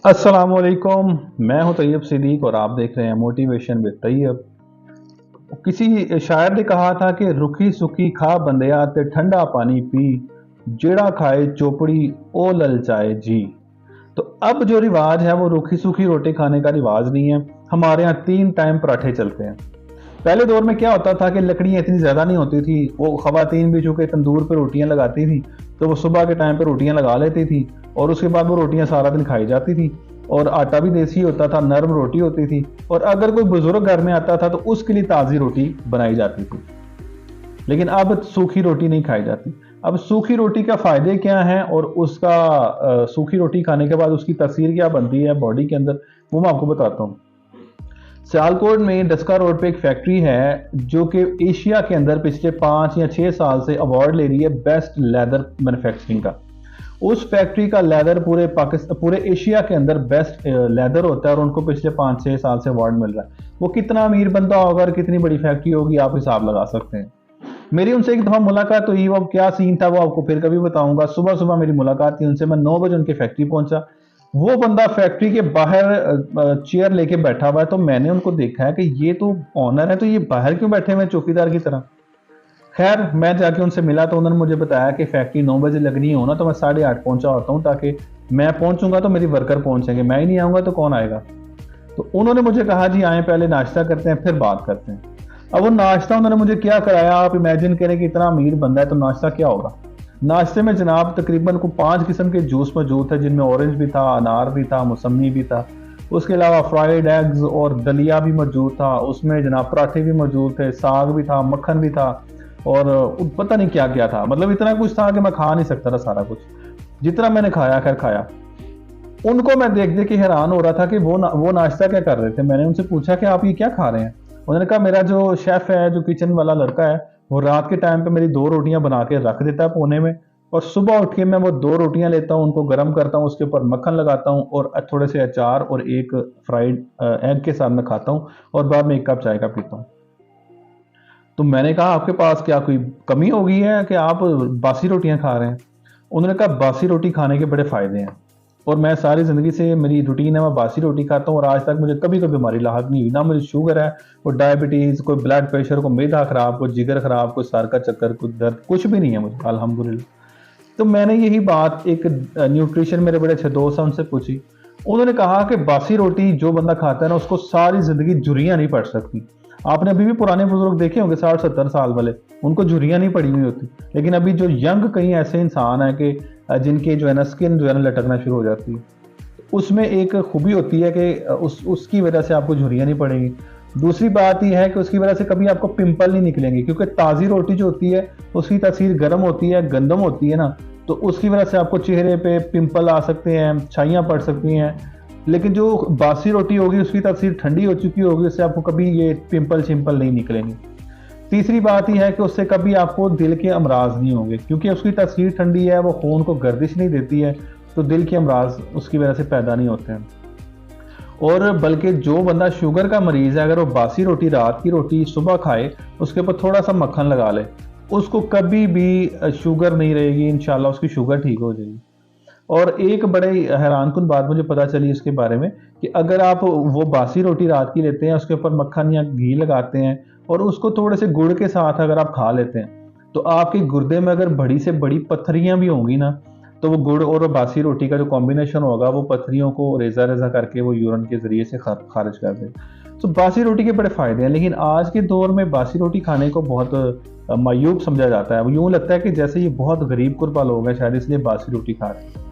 अस्सलामुअलैकुम। मैं हूं तैयब सिद्दीक और आप देख रहे हैं मोटिवेशन विद तैयब। किसी शायर ने कहा था कि रुखी सुखी खा बंदिया ते ठंडा पानी पी, जेड़ा खाए चोपड़ी ओ ललचाए जी। तो अब जो रिवाज है वो रूखी सूखी रोटी खाने का रिवाज नहीं है। हमारे यहाँ 3 टाइम पराठे चलते हैं। पहले दौर में क्या होता था कि लकड़ियाँ इतनी ज़्यादा नहीं होती थी, वो ख़वातीन भी चूँकि तंदूर पे रोटियाँ लगाती थी, तो वो सुबह के टाइम पे रोटियाँ लगा लेती थी और उसके बाद वो रोटियाँ सारा दिन खाई जाती थी। और आटा भी देसी होता था, नरम रोटी होती थी। और अगर कोई बुज़ुर्ग घर में आता था तो उसके लिए ताज़ी रोटी बनाई जाती थी। लेकिन अब सूखी रोटी नहीं खाई जाती। अब सूखी रोटी का फ़ायदे क्या हैं और उसका सूखी रोटी खाने के बाद उसकी तासीर क्या बनती है बॉडी के अंदर, वो मैं आपको बताता हूँ। सियालकोट में डस्का रोड पे एक फैक्ट्री है जो कि एशिया के अंदर पिछले 5 या 6 साल से अवार्ड ले रही है बेस्ट लेदर मैन्युफैक्चरिंग का। उस फैक्ट्री का लेदर पूरे एशिया के अंदर बेस्ट लेदर होता है और उनको पिछले 5-6 साल से अवार्ड मिल रहा है। वो कितना अमीर बंदा होगा और कितनी बड़ी फैक्ट्री होगी, आप हिसाब लगा सकते हैं। मेरी उनसे एक दफ़ा मुलाकात हुई, वो क्या सीन था वो आपको फिर कभी बताऊंगा। सुबह सुबह मेरी मुलाकात थी उनसे, मैं 9 बजे उनकी फैक्ट्री पहुंचा। वो बंदा फैक्ट्री के बाहर चेयर लेके बैठा हुआ है, तो मैंने उनको देखा है कि ये तो ऑनर है, तो ये बाहर क्यों बैठे हुए चौकीदार की तरह। खैर मैं जाके उनसे मिला तो उन्होंने मुझे बताया कि फैक्ट्री 9 बजे लगनी हो ना, तो मैं 8:30 पहुंचा होता हूँ, ताकि मैं पहुंचूंगा तो मेरी वर्कर पहुंचेंगे, मैं ही नहीं आऊंगा तो कौन आएगा। तो उन्होंने मुझे कहा जी आए पहले नाश्ता करते हैं फिर बात करते हैं। अब वो नाश्ता उन्होंने मुझे क्या कराया, आप इमेजिन करें कि इतना अमीर बंदा है तो नाश्ता क्या होगा। नाश्ते में जनाब तकरीबन को 5 किस्म के जूस मौजूद थे, जिनमें ऑरेंज भी था, अनार भी था, मौसमी भी था। उसके अलावा फ्राइड एग्स और दलिया भी मौजूद था। उसमें जनाब पराठे भी मौजूद थे, साग भी था, मक्खन भी था और पता नहीं क्या क्या था। मतलब इतना कुछ था कि मैं खा नहीं सकता था सारा कुछ। जितना मैंने खाया खैर खाया। उनको मैं देख देख के हैरान हो रहा था कि वो नाश्ता क्या कर रहे थे। मैंने उनसे पूछा कि आप ये क्या खा रहे हैं। उन्होंने कहा मेरा जो शेफ है, जो किचन वाला लड़का है, वो रात के टाइम पे मेरी 2 रोटियां बना के रख देता है कोने में, और सुबह उठ के मैं वो 2 रोटियां लेता हूँ, उनको गर्म करता हूँ, उसके ऊपर मक्खन लगाता हूँ और थोड़े से अचार और एक फ्राइड एग के साथ मैं खाता हूँ और बाद में 1 कप चाय का पीता हूँ। तो मैंने कहा आपके पास क्या कोई कमी हो गई है कि आप बासी रोटियां खा रहे हैं। उन्होंने कहा बासी रोटी खाने के बड़े फ़ायदे हैं और मैं सारी ज़िंदगी से मेरी रूटीन है, मैं बासी रोटी खाता हूँ और आज तक मुझे कभी कोई बीमारी लाहक नहीं हुई। ना मुझे शुगर है, कोई डायबिटीज़, कोई ब्लड प्रेशर, कोई मैदा ख़राब, कोई जिगर ख़राब, कोई सर का चक्कर, कोई दर्द, कुछ भी नहीं है मुझे अल्हम्दुलिल्लाह। तो मैंने यही बात एक न्यूट्रिशन मेरे बड़े अच्छे दोस्त हैं उनसे पूछी। उन्होंने कहा कि बासी रोटी जो बंदा खाता है ना, उसको सारी ज़िंदगी झुर्रियाँ नहीं पड़ सकती। आपने अभी भी पुराने बुजुर्ग देखे होंगे 60-70 साल वाले, उनको झुर्रियाँ नहीं पड़ी हुई होती। लेकिन अभी जो यंग कई ऐसे इंसान हैं कि जिनके जो है ना स्किन जो है ना लटकना शुरू हो जाती है। उसमें एक खूबी होती है कि उसकी वजह से आपको झुर्रियाँ नहीं पड़ेंगी। दूसरी बात ये है कि उसकी वजह से कभी आपको पिंपल नहीं निकलेंगे, क्योंकि ताज़ी रोटी जो होती है उसकी तासीर गर्म होती है, गंदम होती है ना, तो उसकी वजह से आपको चेहरे पे पिंपल आ सकते हैं, छाइयाँ पड़ सकती हैं। लेकिन जो बासी रोटी होगी उसकी तासीर ठंडी हो चुकी होगी, उससे आपको कभी ये पिंपल शिंपल नहीं निकलेंगे। तीसरी बात यह है कि उससे कभी आपको दिल के अमराज नहीं होंगे, क्योंकि उसकी तासीर ठंडी है, वो खून को गर्दिश नहीं देती है, तो दिल के अमराज उसकी वजह से पैदा नहीं होते हैं। और बल्कि जो बंदा शुगर का मरीज़ है, अगर वो बासी रोटी रात की रोटी सुबह खाए, उसके ऊपर थोड़ा सा मक्खन लगा ले, उसको कभी भी शुगर नहीं रहेगी, इंशाल्लाह उसकी शुगर ठीक हो जाएगी। और एक बड़े हैरानकुन बात मुझे पता चली इसके बारे में कि अगर आप वो बासी रोटी रात की लेते हैं, उसके ऊपर मक्खन या घी लगाते हैं और उसको थोड़े से गुड़ के साथ अगर आप खा लेते हैं, तो आपके गुर्दे में अगर बड़ी से बड़ी पत्थरियां भी होंगी ना, तो वो गुड़ और बासी रोटी का जो कॉम्बिनेशन होगा, वो पत्थरियों को रेजा रेजा करके वो यूरिन के ज़रिए से खारिज कर दे। तो बासी रोटी के बड़े फ़ायदे हैं, लेकिन आज के दौर में बासी रोटी खाने को बहुत मायूब समझा जाता है। वो यूँ लगता है कि जैसे ये बहुत गरीब गुरबा लोग हैं, शायद इसलिए बासी रोटी खा रहे हैं।